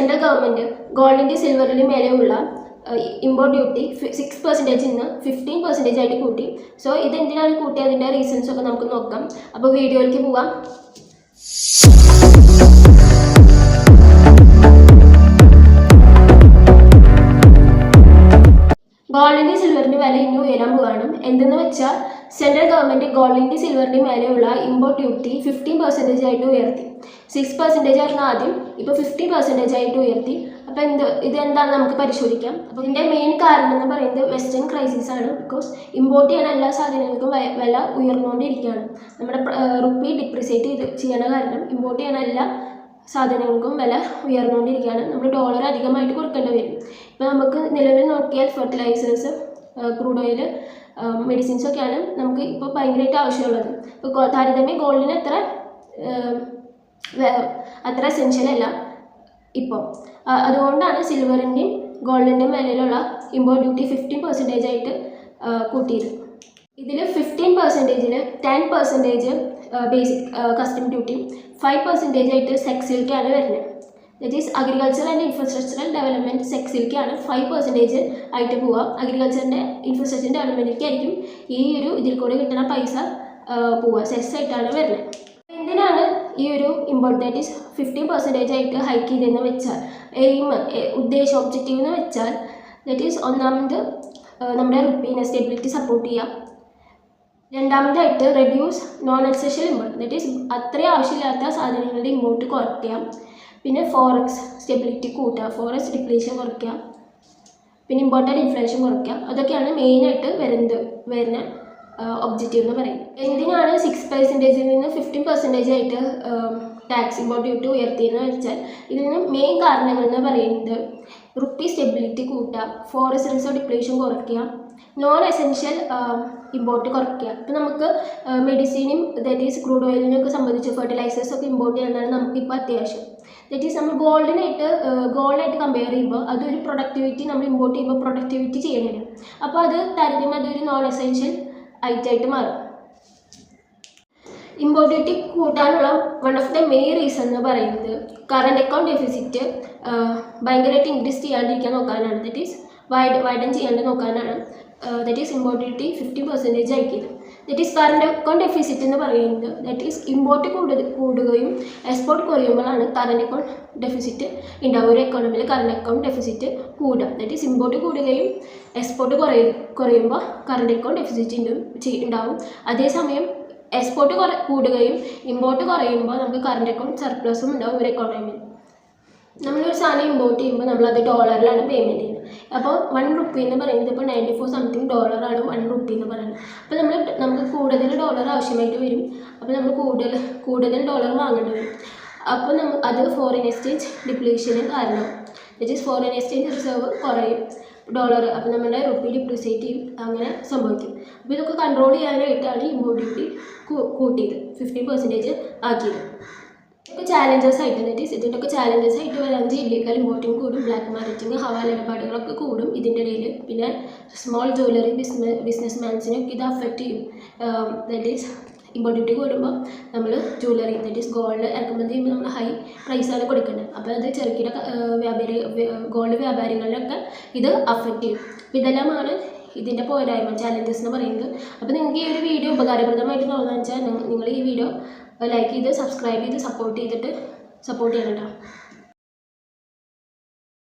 Central government ഗോൾഡിൻ്റെ സിൽവറിന് മേലെയുള്ള import duty 6% നിന്ന് 15% ആയിട്ട് കൂട്ടി. സോ ഇതെന്തിനാണ് കൂട്ടിയതിൻ്റെ റീസൺസ് ഒക്കെ നമുക്ക് നോക്കാം. അപ്പോൾ വീഡിയോയിലേക്ക് പോവാം. ഗോൾഡിൻ്റെ സിൽവറിൻ്റെ വില ഇനി ഉയരാൻ പോവുകയാണ്. എന്തെന്ന് വെച്ചാൽ സെൻട്രൽ ഗവൺമെൻറ് ഗോൾഡിൻ്റെ സിൽവറിൻ്റെ മേലെയുള്ള ഇമ്പോർട്ട് ഡ്യൂട്ടി 15% ആയിട്ട് ഉയർത്തി. 6% ആയിരുന്നു ആദ്യം, ഇപ്പോൾ 15% ആയിട്ട് ഉയർത്തി. അപ്പോൾ ഇതെന്താണെന്ന് നമുക്ക് പരിശോധിക്കാം. അപ്പോൾ ഇതിൻ്റെ മെയിൻ കാരണം എന്ന് പറയുന്നത് വെസ്റ്റേൺ ക്രൈസിസ് ആണ്. ബിക്കോസ് ഇമ്പോർട്ട് ചെയ്യുന്ന എല്ലാ സാധനങ്ങൾക്കും വില ഉയർന്നുകൊണ്ടിരിക്കുകയാണ്. നമ്മുടെ റുപ്പി ഡിപ്രിസിയേറ്റ് ചെയ്യണ കാരണം ഇമ്പോർട്ട് ചെയ്യുന്ന എല്ലാ സാധനങ്ങൾക്കും വില ഉയർന്നുകൊണ്ടിരിക്കുകയാണ്. നമ്മൾ ഡോളർ അധികമായിട്ട് കൊടുക്കേണ്ടി വരും. ഇപ്പോൾ നമുക്ക് നിലവിൽ നോക്കിയാൽ ഫെർട്ടിലൈസേഴ്സ്, ക്രൂഡ് ഓയിൽ, മെഡിസിൻസൊക്കെയാണ് നമുക്ക് ഇപ്പോൾ ഭയങ്കരമായിട്ട് ആവശ്യമുള്ളത്. ഇപ്പോൾ താരതമ്യം ഗോൾഡിന് അത്ര എസെൻഷ്യൽ അല്ല ഇപ്പോൾ. അതുകൊണ്ടാണ് സിൽവറിൻ്റെയും ഗോൾഡിൻ്റെയും മേലെയുള്ള ഇമ്പോർട്ട് ഡ്യൂട്ടി 15% ആയിട്ട് കൂട്ടിയത്. ഇതിൽ 15%-ൽ 10% ബേസിക് കസ്റ്റം ഡ്യൂട്ടി, 5% ആയിട്ട് സെക്സിലേക്കാണ് വരുന്നത്. That is agriculture and infrastructural development സെക്സിലേക്കാണ് 5% ആയിട്ട് പോവുക. അഗ്രികൾച്ചറിൻ്റെ ഇൻഫ്രാസ്ട്രക്ചർ ഡെവലപ്മെൻറ്റിലേക്കായിരിക്കും ഈ ഒരു ഇതിൽ കൂടെ കിട്ടുന്ന പൈസ പോവുക, സെസ് ആയിട്ടാണ് വരുന്നത്. എന്തിനാണ് ഈ ഒരു ഇമ്പോർട്ട് ദാറ്റ് ഈസ് 15% ആയിട്ട് ഹൈക്ക് ചെയ്തതെന്ന് വെച്ചാൽ ഉദ്ദേശം ഒബ്ജക്റ്റീവ് എന്ന് വെച്ചാൽ ദറ്റ് ഈസ് ഒന്നാമത് നമ്മുടെ റുപ്പീനെ സ്റ്റെബിലിറ്റി സപ്പോർട്ട് ചെയ്യാം. രണ്ടാമതായിട്ട് reduce non essential import that is അത്രയും ആവശ്യമില്ലാത്ത സാധനങ്ങളുടെ ഇമ്പോർട്ട് കുറയ്ക്കാം. പിന്നെ ഫോറക്സ് സ്റ്റെബിലിറ്റി കൂട്ടുക, ഫോറക്സ് ഡിപ്ലീഷൻ കുറയ്ക്കുക, പിന്നെ ഇമ്പോർട്ടൻ്റ് ഇൻഫ്ലേഷൻ കുറയ്ക്കുക. അതൊക്കെയാണ് മെയിനായിട്ട് വരുന്ന ഒബ്ജക്റ്റീവ് എന്ന് പറയുന്നത്. എന്തിനാണ് 6%-ൽ നിന്ന് 15% ആയിട്ട് ടാക്സ് ഇമ്പോർട്ട് ഡ്യൂട്ടി ഉയർത്തിയെന്ന് വെച്ചാൽ ഇതിന് മെയിൻ കാരണങ്ങൾ എന്ന് പറയുന്നത് റുപ്പി സ്റ്റെബിലിറ്റി കൂട്ടുക, ഫോറസ്റ്റ് റിസർവ് ഡിപ്ലീഷൻ കുറയ്ക്കുക, നോൺ എസെൻഷ്യൽ ഇമ്പോർട്ട് കുറയ്ക്കുക. ഇപ്പോൾ നമുക്ക് മെഡിസിനും ദാറ്റ് ഈസ് ക്രൂഡ് ഓയിലിനൊക്കെ സംബന്ധിച്ച് ഫെർട്ടിലൈസേഴ്സൊക്കെ ഇമ്പോർട്ട് ചെയ്യുന്നതാണ് നമുക്കിപ്പോൾ അത്യാവശ്യം. ദാറ്റ് ഈസ് നമ്മൾ ഗോൾഡായിട്ട് കമ്പയർ ചെയ്യുമ്പോൾ അതൊരു പ്രൊഡക്ടിവിറ്റി നമ്മൾ ഇമ്പോർട്ട് ചെയ്യുമ്പോൾ പ്രൊഡക്ടിവിറ്റി ചെയ്യണില്ല. അപ്പോൾ അത് താരതമ്യം അതൊരു നോൺ എസെൻഷ്യൽ ഐറ്റമായിട്ട് മാറും. ഇമ്പോർട്ട് ഡ്യൂട്ടി കൂട്ടാനുള്ള one of the main reason എന്ന് പറയുന്നത് കറണ്ട് അക്കൗണ്ട് ഡെഫിസിറ്റ് ഭയങ്കരമായിട്ട് ഇൻക്രീസ് ചെയ്യാണ്ടിരിക്കാൻ നോക്കാനാണ്. ദറ്റ് ഈസ് വൈഡൻ ചെയ്യാണ്ട് നോക്കാനാണ്. ദറ്റ് ഈസ് ഇമ്പോർട്ട് ഡ്യൂട്ടി 15% ആക്കിയത്. That is current account deficit എന്ന് പറയുന്നത് ദറ്റ് ഈസ് ഇമ്പോർട്ട് കൂടുകയും എക്സ്പോർട്ട് കുറയുമ്പോഴാണ് കറണ്ട് അക്കൗണ്ട് ഡെഫിസിറ്റ് ഉണ്ടാവുക. ഒരു എക്കോണമിയിൽ കറണ്ട് അക്കൗണ്ട് ഡെഫിസിറ്റ് കൂടുക. ദറ്റ് ഈസ് ഇമ്പോർട്ട് കൂടുകയും എക്സ്പോർട്ട് കുറയുമ്പോൾ കറണ്ട് അക്കൗണ്ട് ഡെഫിസിറ്റ് ഉണ്ടാവും. അതേസമയം എക്സ്പോർട്ട് കൂടുകയും ഇമ്പോർട്ട് കുറയുമ്പോൾ നമുക്ക് കറണ്ട് അക്കൗണ്ട് സർപ്ലസും ഉണ്ടാവും ഒരു എക്കോണമിയിൽ. നമ്മളൊരു സാധനം ഇമ്പോർട്ട് ചെയ്യുമ്പോൾ നമ്മളത് ഡോളറിലാണ് പേയ്മെൻറ്റ് ചെയ്യുന്നത്. അപ്പോൾ 1 റുപ്പി എന്ന് പറയുന്നത് ഇപ്പോൾ 94 സംതിങ് ഡോളറാണ് 1 റുപ്പി എന്ന് പറയുന്നത്. അപ്പോൾ നമുക്ക് കൂടുതൽ ഡോളർ ആവശ്യമായിട്ട് വരും. അപ്പോൾ നമ്മൾ കൂടുതൽ ഡോളർ വാങ്ങേണ്ടി വരും. അപ്പോൾ അത് ഫോറിൻ എക്സ്ചേഞ്ച് ഡിപ്ലീഷന് കാരണം. That is foreign exchange reserve കുറയും ഡോളർ. അപ്പോൾ നമ്മുടെ റുപ്പി ഡിപ്രിസിയേറ്റ് ചെയ്യും, അങ്ങനെ സംഭവിക്കും. അപ്പോൾ ഇതൊക്കെ കൺട്രോൾ ചെയ്യാനായിട്ടാണ് ഇമ്പോർട്ട് ഡ്യൂട്ടി കൂട്ടിയത്, 15% ആക്കിയത്. ഇപ്പോൾ ചാലഞ്ചസ് ആയിട്ട് ദറ്റ് ഈസ് ഇതിൻ്റെയൊക്കെ ചാലഞ്ചസ് ആയിട്ട് വരാൻ ഇല്ലീഗൽ ഇമ്പോർട്ടിങ് കൂടും, ബ്ലാക്ക് മാർക്കറ്റിങ്, ഹവാല ഇടപാടുകളൊക്കെ കൂടും ഇതിൻ്റെ ഇടയിൽ. പിന്നെ സ്മോൾ ജ്വല്ലറി ബിസിനസ് മാൻസിനൊക്കെ ഇത് അഫക്റ്റ് ചെയ്യും. ദറ്റ് ഈസ് ഇമ്പോർട്ട് ഡ്യൂട്ടി കൂടുമ്പോൾ നമ്മൾ ജ്വല്ലറി ദറ്റ് ഈസ് ഗോൾഡ് ഇറക്കുമതി ചെയ്യുമ്പോൾ നമ്മൾ ഹൈ പ്രൈസാണ് കൊടുക്കേണ്ടത്. അപ്പോൾ അത് ചെറുകിട ഗോൾഡ് വ്യാപാരികളിലൊക്കെ ഇത് അഫക്റ്റ് ചെയ്യും. അപ്പോൾ ഇതെല്ലാമാണ് ഇതിൻ്റെ പോരായ്മ, ചാലഞ്ചസ് എന്ന് പറയുന്നത്. അപ്പോൾ നിങ്ങൾക്ക് ഈ ഒരു വീഡിയോ ഉപകാരപ്രദമായിട്ട് തോന്നുന്നത് വെച്ചാൽ നിങ്ങൾ ഈ വീഡിയോ ലൈക്ക് ചെയ്ത് സബ്സ്ക്രൈബ് ചെയ്ത് സപ്പോർട്ട് ചെയ്യണം കേട്ടോ.